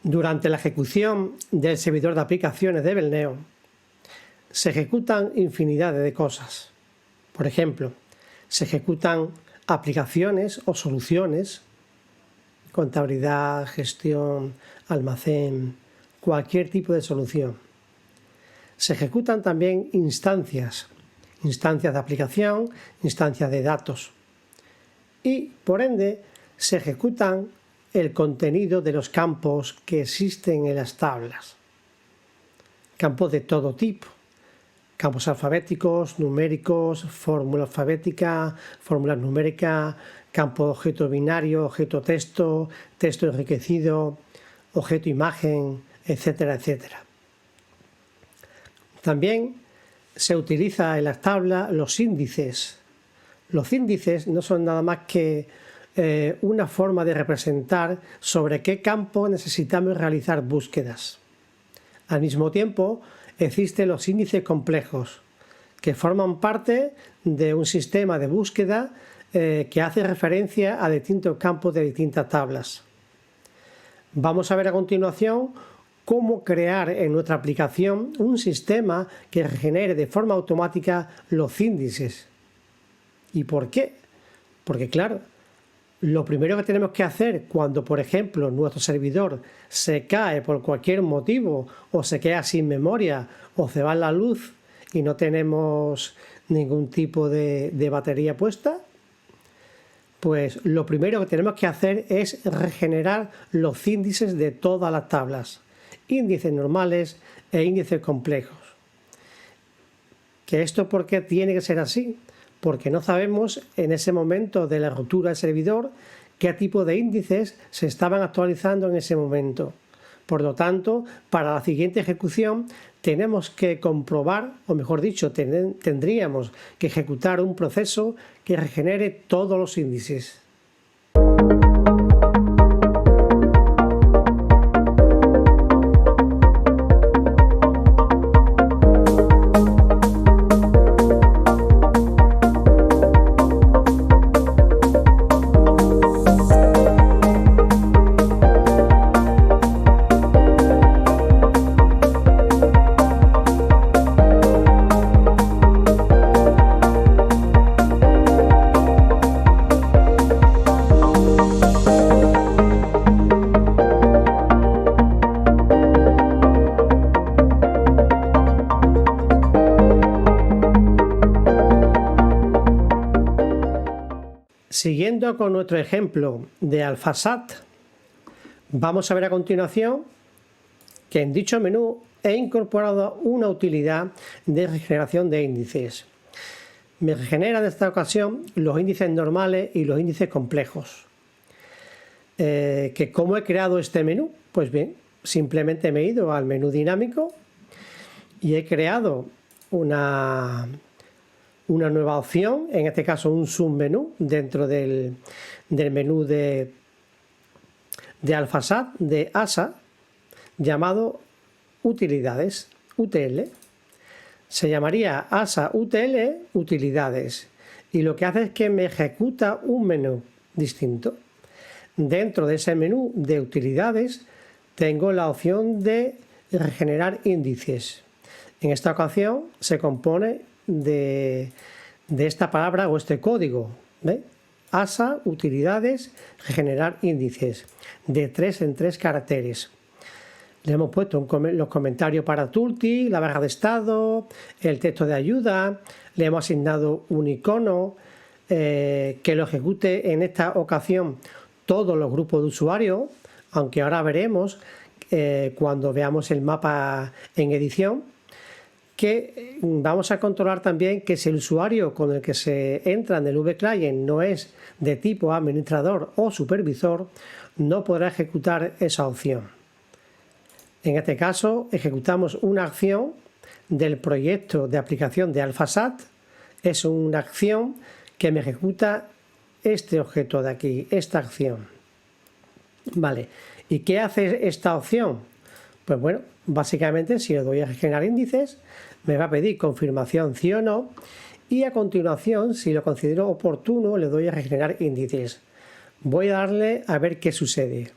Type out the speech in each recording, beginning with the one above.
Durante la ejecución del servidor de aplicaciones de Belneo, se ejecutan infinidad de cosas. Por ejemplo, se ejecutan aplicaciones o soluciones, contabilidad, gestión, almacén, cualquier tipo de solución. Se ejecutan también instancias de aplicación, instancias de datos. Y, por ende, se ejecutan el contenido de los campos que existen en las tablas. Campos de todo tipo. Campos alfabéticos, numéricos, fórmula alfabética, fórmulas numéricas, campo objeto binario, objeto texto, texto enriquecido, objeto imagen, etcétera, etcétera. También se utiliza en las tablas los índices. Los índices no son nada más que una forma de representar sobre qué campo necesitamos realizar búsquedas. Al mismo tiempo, existen los índices complejos, que forman parte de un sistema de búsqueda que hace referencia a distintos campos de distintas tablas. Vamos a ver a continuación cómo crear en nuestra aplicación un sistema que genere de forma automática los índices. ¿Y por qué? Porque claro, lo primero que tenemos que hacer cuando, por ejemplo, nuestro servidor se cae por cualquier motivo o se queda sin memoria o se va la luz y no tenemos ningún tipo de batería puesta, pues lo primero que tenemos que hacer es regenerar los índices de todas las tablas, índices normales e índices complejos. ¿Que esto por qué tiene que ser así? Porque no sabemos en ese momento de la ruptura del servidor qué tipo de índices se estaban actualizando en ese momento. Por lo tanto, para la siguiente ejecución tenemos que comprobar, o mejor dicho, tendríamos que ejecutar un proceso que regenere todos los índices. Siguiendo con nuestro ejemplo de AlphaSat, vamos a ver a continuación que en dicho menú he incorporado una utilidad de regeneración de índices. Me regenera en esta ocasión los índices normales y los índices complejos. ¿Cómo he creado este menú? Pues bien, simplemente me he ido al menú dinámico y he creado una nueva opción, en este caso un submenú dentro del menú de AlphaSat, de ASA, llamado Utilidades, UTL. Se llamaría ASA UTL Utilidades y lo que hace es que me ejecuta un menú distinto. Dentro de ese menú de utilidades tengo la opción de regenerar índices. En esta ocasión se compone de esta palabra o este código, ¿ve? ASA, utilidades, regenerar índices, de 3 en 3 caracteres. Le hemos puesto los comentarios para tooltip, la barra de estado, el texto de ayuda, le hemos asignado un icono que lo ejecute en esta ocasión todos los grupos de usuarios, aunque ahora veremos cuando veamos el mapa en edición, que vamos a controlar también que si el usuario con el que se entra en el vClient no es de tipo administrador o supervisor, no podrá ejecutar esa opción. En este caso, ejecutamos una acción del proyecto de aplicación de AlphaSat. Es una acción que me ejecuta este objeto de aquí, esta acción. Vale, ¿y qué hace esta opción? Pues bueno, básicamente si le doy a regenerar índices, me va a pedir confirmación sí o no, y a continuación, si lo considero oportuno, le doy a regenerar índices. Voy a darle a ver qué sucede.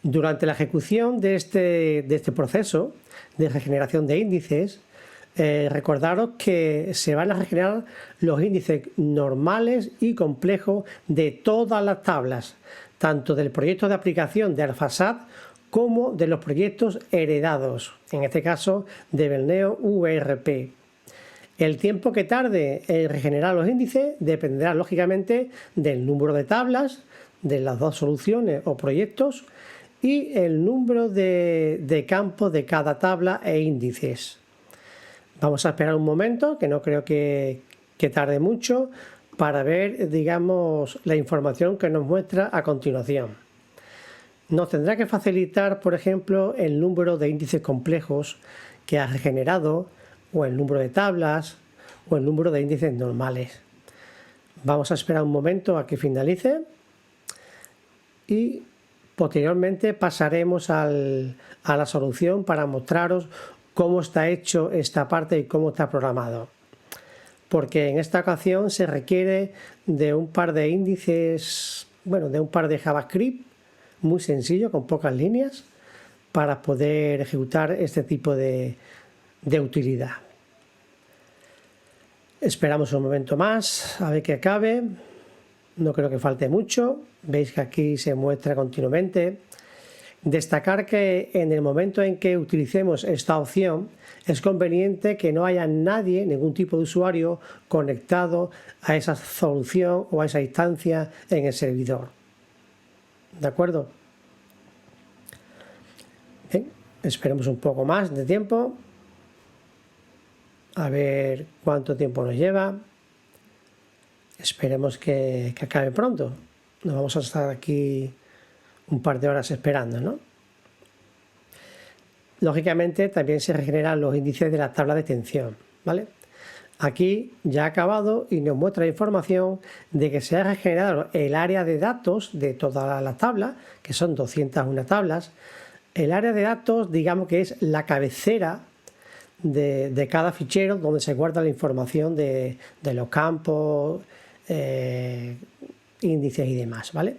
Durante la ejecución de este proceso de regeneración de índices, recordaros que se van a regenerar los índices normales y complejos de todas las tablas, tanto del proyecto de aplicación de AlphaSAT como de los proyectos heredados, en este caso de Berneo VRP. El tiempo que tarde en regenerar los índices dependerá lógicamente del número de tablas, de las dos soluciones o proyectos y el número de campos de cada tabla e índices. Vamos a esperar un momento, que no creo que tarde mucho, para ver, digamos, la información que nos muestra a continuación. Nos tendrá que facilitar, por ejemplo, el número de índices complejos que ha regenerado, o el número de tablas, o el número de índices normales. Vamos a esperar un momento a que finalice y posteriormente pasaremos a la solución para mostraros cómo está hecho esta parte y cómo está programado. Porque en esta ocasión se requiere de un par de índices, bueno, de un par de JavaScript muy sencillo, con pocas líneas, para poder ejecutar este tipo de utilidad. Esperamos un momento más a ver que acabe. No creo que falte mucho. Veis que aquí se muestra continuamente. Destacar que en el momento en que utilicemos esta opción es conveniente que no haya nadie, ningún tipo de usuario conectado a esa solución o a esa instancia en el servidor. ¿De acuerdo? Bien, esperemos un poco más de tiempo. A ver cuánto tiempo nos lleva. Esperemos que acabe pronto. Nos vamos a estar aquí un par de horas esperando, ¿no? Lógicamente también se regeneran los índices de la tabla de extensión, ¿vale? Aquí ya ha acabado y nos muestra la información de que se ha regenerado el área de datos de todas las tablas, que son 201 tablas. El área de datos, digamos que es la cabecera de cada fichero donde se guarda la información de los campos, índices y demás, ¿vale?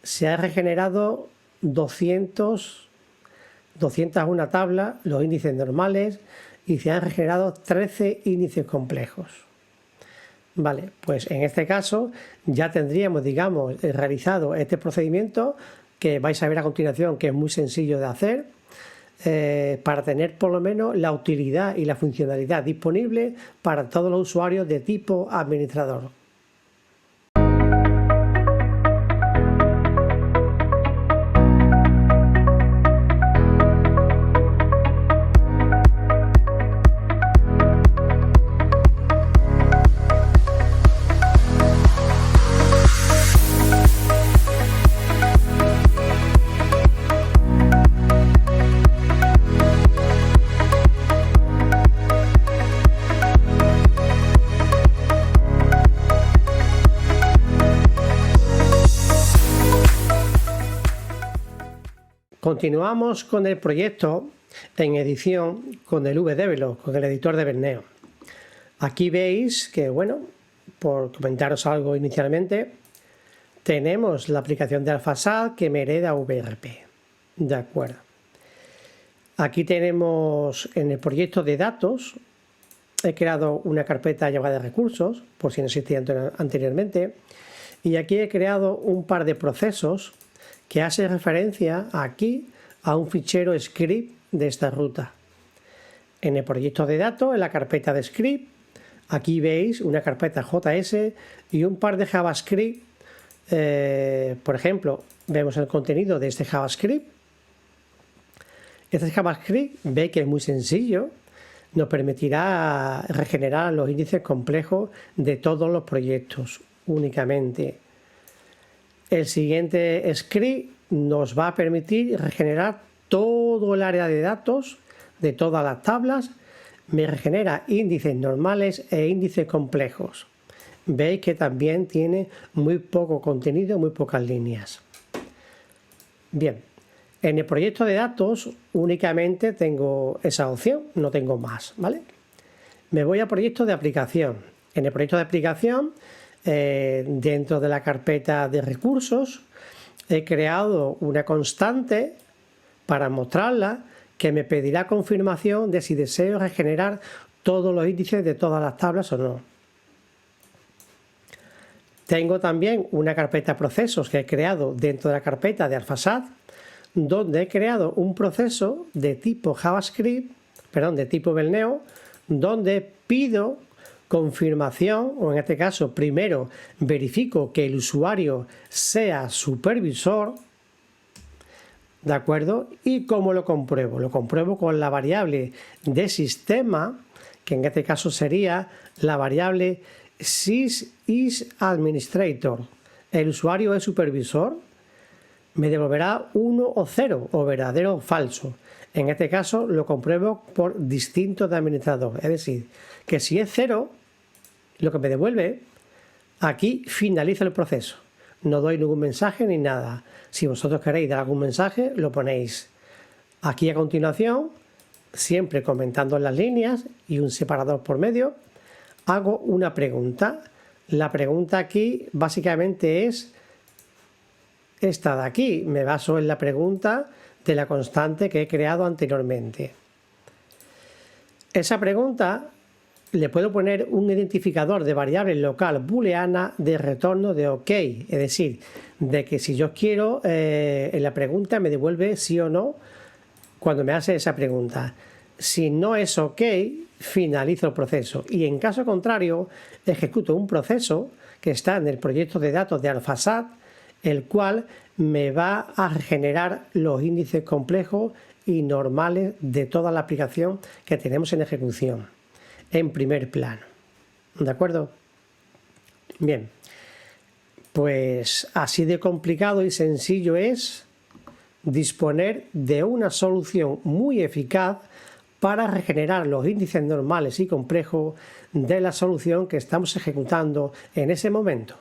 Se ha regenerado 201 tablas, los índices normales, y se han regenerado 13 índices complejos. Vale, pues en este caso ya tendríamos, digamos, realizado este procedimiento que vais a ver a continuación, que es muy sencillo de hacer, para tener por lo menos la utilidad y la funcionalidad disponible para todos los usuarios de tipo administrador. Continuamos con el proyecto en edición con el VDevelop, con el editor de Berneo. Aquí veis que, bueno, por comentaros algo inicialmente, tenemos la aplicación de AlphaSAT que me hereda VRP. De acuerdo. Aquí tenemos en el proyecto de datos, he creado una carpeta llamada recursos, por si no existía anteriormente, y aquí he creado un par de procesos que hace referencia aquí a un fichero script de esta ruta. En el proyecto de datos, en la carpeta de script, aquí veis una carpeta JS y un par de JavaScript. Por ejemplo, vemos el contenido de este JavaScript. Este JavaScript, veis que es muy sencillo, nos permitirá regenerar los índices complejos de todos los proyectos únicamente. El siguiente script nos va a permitir regenerar todo el área de datos de todas las tablas. Me regenera índices normales e índices complejos. Veis que también tiene muy poco contenido, muy pocas líneas. Bien, en el proyecto de datos únicamente tengo esa opción, no tengo más, ¿vale? Me voy a proyecto de aplicación. En el proyecto de aplicación, dentro de la carpeta de recursos, he creado una constante para mostrarla que me pedirá confirmación de si deseo regenerar todos los índices de todas las tablas o no. Tengo también una carpeta procesos que he creado dentro de la carpeta de AlphaSat, donde he creado un proceso de tipo JavaScript, de tipo Belneo, donde pido confirmación, o en este caso primero verifico que el usuario sea supervisor, ¿de acuerdo? ¿Y cómo lo compruebo? Lo compruebo con la variable de sistema, que en este caso sería la variable sysIsAdministrator. El usuario es supervisor, me devolverá 1 o 0, o verdadero o falso. En este caso lo compruebo por distinto de administrador, es decir, que si es 0, lo que me devuelve, aquí finalizo el proceso. No doy ningún mensaje ni nada. Si vosotros queréis dar algún mensaje, lo ponéis aquí a continuación, siempre comentando en las líneas y un separador por medio. Hago una pregunta. La pregunta aquí básicamente es esta de aquí. Me baso en la pregunta de la constante que he creado anteriormente. Esa pregunta le puedo poner un identificador de variable local booleana de retorno de OK, es decir, de que si yo quiero, en la pregunta me devuelve sí o no cuando me hace esa pregunta. Si no es OK, finalizo el proceso y en caso contrario ejecuto un proceso que está en el proyecto de datos de AlphaSat, el cual me va a generar los índices complejos y normales de toda la aplicación que tenemos en ejecución en primer plano. ¿De acuerdo? Bien, pues así de complicado y sencillo es disponer de una solución muy eficaz para regenerar los índices normales y complejos de la solución que estamos ejecutando en ese momento.